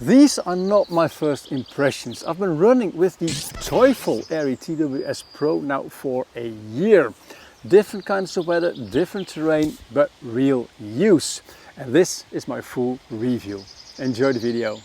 These are not my first impressions. I've been running with the Teufel Airy TWS Pro now for a year. Different kinds of weather, different terrain, but real use. And this is my full review. Enjoy the video.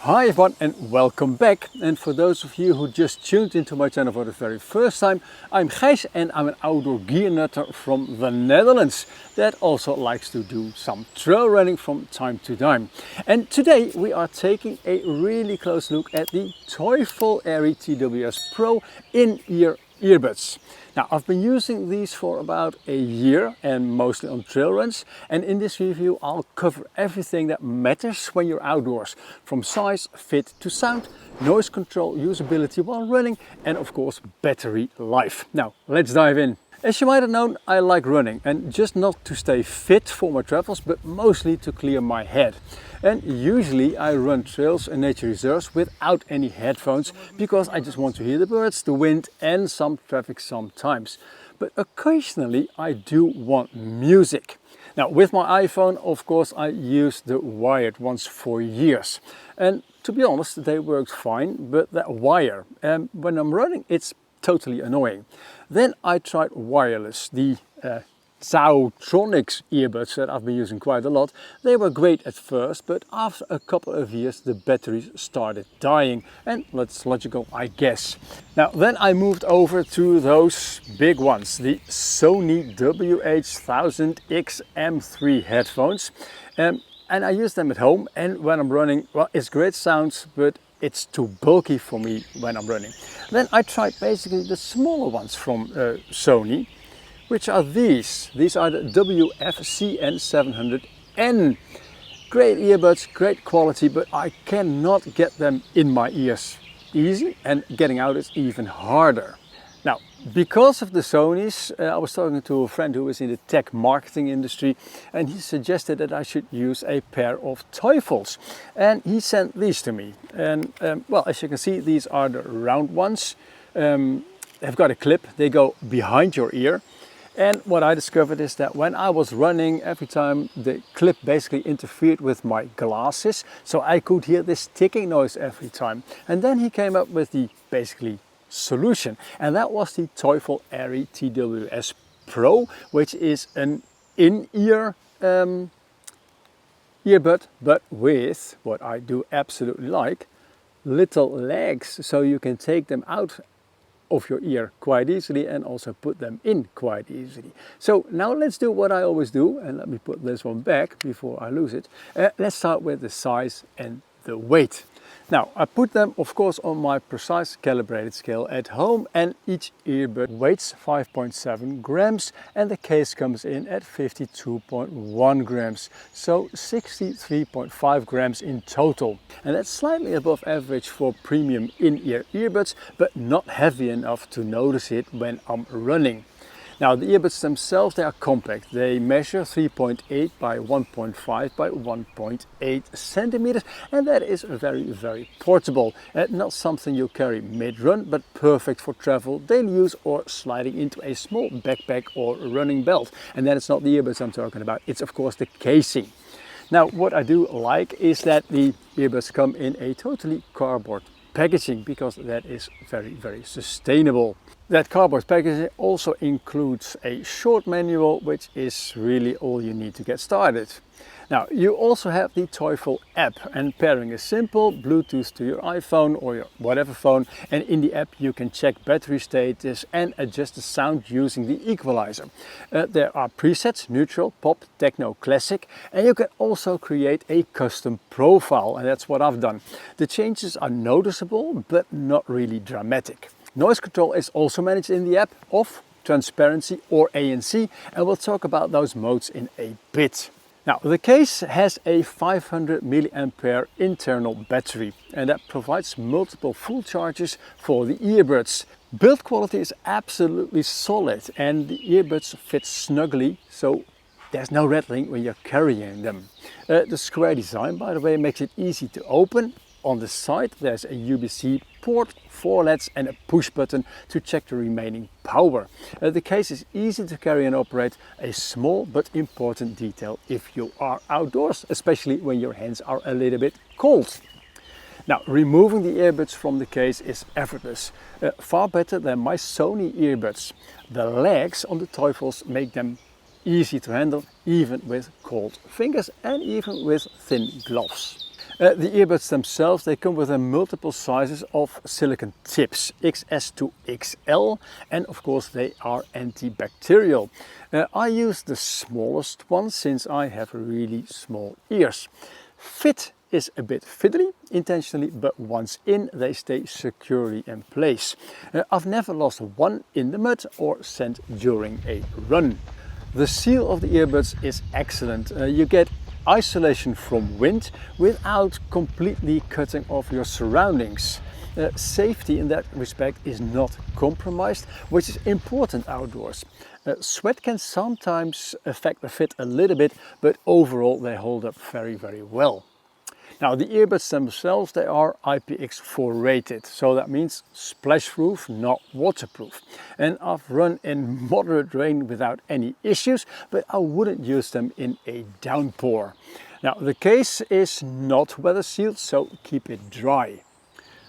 Hi everyone and welcome back. And for those of you who just tuned into my channel for the very first time, I'm Gijs and I'm an outdoor gear nutter from the Netherlands that also likes to do some trail running from time to time. And today we are taking a really close look at the Teufel Airy TWS Pro in-ear earbuds. Now, I've been using these for about a year and mostly on trail runs, and in this review I'll cover everything that matters when you're outdoors, from size, fit to sound, noise control, usability while running, and of course battery life. Now let's dive in. As you might have known, I like running, and just not to stay fit for my travels, but mostly to clear my head. And usually I run trails and nature reserves without any headphones because I just want to hear the birds, the wind and some traffic sometimes. But occasionally I do want music. Now with my iPhone, of course, I used the wired ones for years. And to be honest, they worked fine, but that wire, when I'm running, it's totally annoying. Then I tried wireless, the Soundtronics earbuds that I've been using quite a lot. They were great at first, but after a couple of years the batteries started dying, and that's logical, I guess. Now then I moved over to those big ones, the Sony WH-1000XM3 headphones, and I use them at home, and when I'm running, well, it's great sounds, but it's too bulky for me when I'm running. Then I tried basically the smaller ones from Sony, which are these. These are the WF-CN700N. Great earbuds, great quality, but I cannot get them in my ears easy, and getting out is even harder. Now, because of the Sonys, I was talking to a friend who is in the tech marketing industry, and he suggested that I should use a pair of Teufels, and he sent these to me. And well, as you can see, these are the round ones. They've got a clip, they go behind your ear. And what I discovered is that when I was running, every time the clip basically interfered with my glasses, so I could hear this ticking noise every time. And then he came up with the basically solution, and that was the Teufel Airy TWS Pro, which is an in-ear earbud, but with what I do absolutely like, little legs, so you can take them out of your ear quite easily and also put them in quite easily. So now let's do what I always do, and let me put this one back before I lose it. Let's start with the size and the weight. Now I put them of course on my precise calibrated scale at home, and each earbud weighs 5.7 grams and the case comes in at 52.1 grams, so 63.5 grams in total. And that's slightly above average for premium in-ear earbuds, but not heavy enough to notice it when I'm running. Now the earbuds themselves, they are compact. They measure 3.8 by 1.5 by 1.8 centimeters, and that is very portable. Not something you carry mid-run, but perfect for travel, daily use, or sliding into a small backpack or running belt. And then it's not the earbuds I'm talking about, it's of course the casing. Now what I do like is that the earbuds come in a totally cardboard packaging, because that is very sustainable. That cardboard packaging also includes a short manual, which is really all you need to get started. Now you also have the Teufel app, and pairing is simple, Bluetooth to your iPhone or your whatever phone, and in the app you can check battery status and adjust the sound using the equalizer. There are presets, neutral, pop, techno, classic, and you can also create a custom profile, and that's what I've done. The changes are noticeable but not really dramatic. Noise control is also managed in the app, off, transparency or ANC, and we'll talk about those modes in a bit. Now the case has a 500 mAh internal battery, and that provides multiple full charges for the earbuds. Build quality is absolutely solid and the earbuds fit snugly, so there's no rattling when you're carrying them. The square design, by the way, makes it easy to open. On the side there's a USB-C port, 4 LEDs and a push button to check the remaining power. The case is easy to carry and operate, a small but important detail if you are outdoors, especially when your hands are a little bit cold. Now, removing the earbuds from the case is effortless, far better than my Sony earbuds. The legs on the Teufels make them easy to handle, even with cold fingers and even with thin gloves. The earbuds themselves, they come with a multiple sizes of silicone tips, XS to XL, and of course they are antibacterial. I use the smallest one since I have really small ears. Fit is a bit fiddly, intentionally, but once in they stay securely in place. I've never lost one in the mud or sand during a run. The seal of the earbuds is excellent. You get isolation from wind without completely cutting off your surroundings. Safety in that respect is not compromised, which is important outdoors. Sweat can sometimes affect the fit a little bit, but overall they hold up very, very well. Now, the earbuds themselves, they are IPX4 rated, so that means splash proof, not waterproof. And I've run in moderate rain without any issues, but I wouldn't use them in a downpour. Now, the case is not weather sealed, so keep it dry.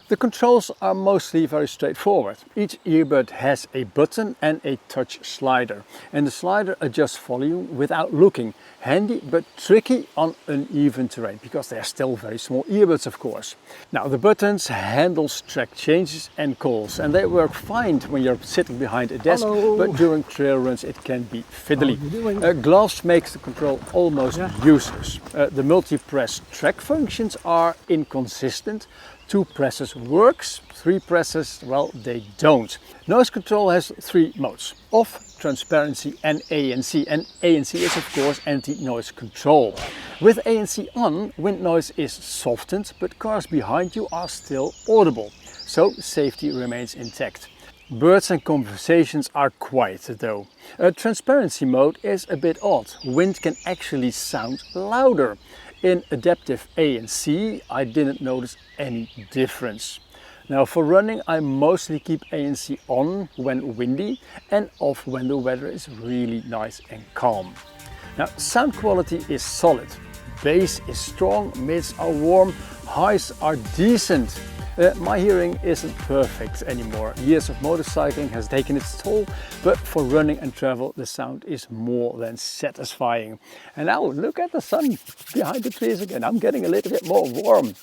The controls are mostly very straightforward. Each earbud has a button and a touch slider, and the slider adjusts volume without looking. Handy but tricky on uneven terrain, because they are still very small earbuds, of course. Now, the buttons handle track changes and calls, and they work fine when you're sitting behind a desk. Hello. But during trail runs it can be fiddly. Gloves makes the control almost useless. The multi-press track functions are inconsistent. 2 presses works, 3 presses, well, they don't. Noise control has 3 modes: off, transparency and ANC. And ANC is of course anti-noise control. With ANC on, wind noise is softened, but cars behind you are still audible, so safety remains intact. Birds and conversations are quiet though. Transparency mode is a bit odd. Wind can actually sound louder. In adaptive ANC, I didn't notice any difference. Now, for running, I mostly keep ANC on when windy and off when the weather is really nice and calm. Now, sound quality is solid. Bass is strong, mids are warm, highs are decent. My hearing isn't perfect anymore. Years of motorcycling has taken its toll, but for running and travel the sound is more than satisfying. And now look at the sun behind the trees again. I'm getting a little bit more warm.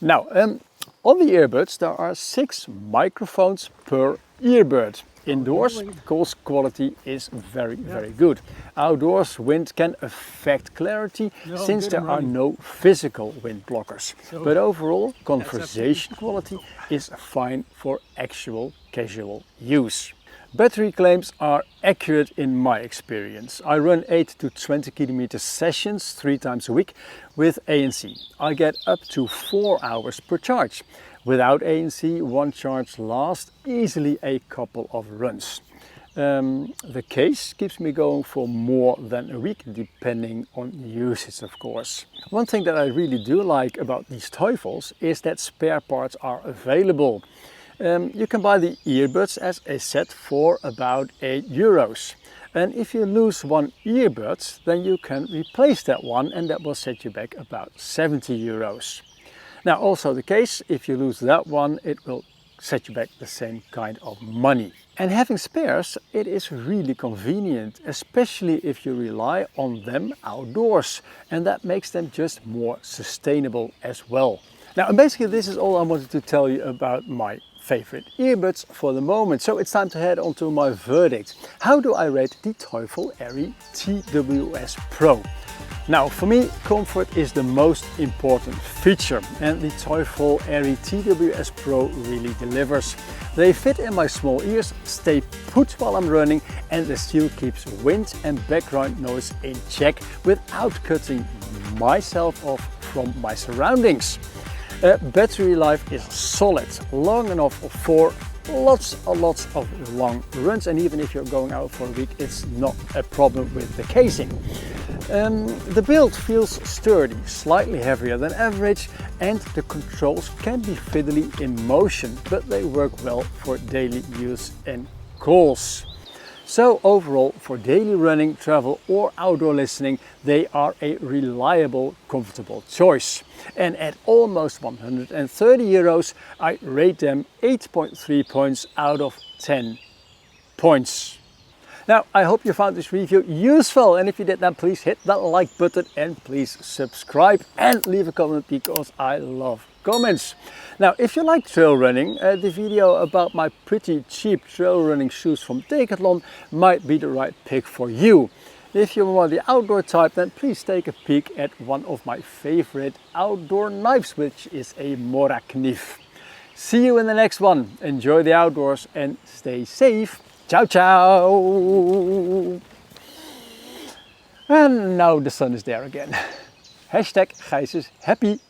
Now, on the earbuds there are 6 microphones per earbud. Indoors, calls quality is very, very good. Outdoors, wind can affect clarity since there are no physical wind blockers. But overall, conversation quality is fine for actual casual use. Battery claims are accurate in my experience. I run 8 to 20 kilometer sessions 3 times a week with ANC. I get up to 4 hours per charge. Without ANC, one charge lasts easily a couple of runs. The case keeps me going for more than a week, depending on usage, of course. One thing that I really do like about these Teufels is that spare parts are available. You can buy the earbuds as a set for about €8. And if you lose one earbud, then you can replace that one, and that will set you back about €70. Now, also the case, if you lose that one, it will set you back the same kind of money. And having spares, it is really convenient, especially if you rely on them outdoors, and that makes them just more sustainable as well. Now, and basically this is all I wanted to tell you about my favorite earbuds for the moment. So it's time to head on to my verdict. How do I rate the Teufel Airy TWS Pro? Now, for me, comfort is the most important feature, and the Teufel Airy TWS Pro really delivers. They fit in my small ears, stay put while I'm running, and the seal keeps wind and background noise in check without cutting myself off from my surroundings. Battery life is solid, long enough for lots of long runs, and even if you're going out for a week, it's not a problem with the casing. The build feels sturdy, slightly heavier than average, and the controls can be fiddly in motion, but they work well for daily use and calls. So overall, for daily running, travel or outdoor listening, they are a reliable, comfortable choice. And at almost 130 euros, I rate them 8.3 points out of 10 points. Now, I hope you found this review useful, and if you did, then please hit that like button and please subscribe and leave a comment, because I love comments. Now, if you like trail running, the video about my pretty cheap trail running shoes from Decathlon might be the right pick for you. If you're more the outdoor type, then please take a peek at one of my favorite outdoor knives, which is a Mora knife. See you in the next one. Enjoy the outdoors and stay safe. Ciao, ciao! And now the sun is there again. Hashtag Gijs is happy.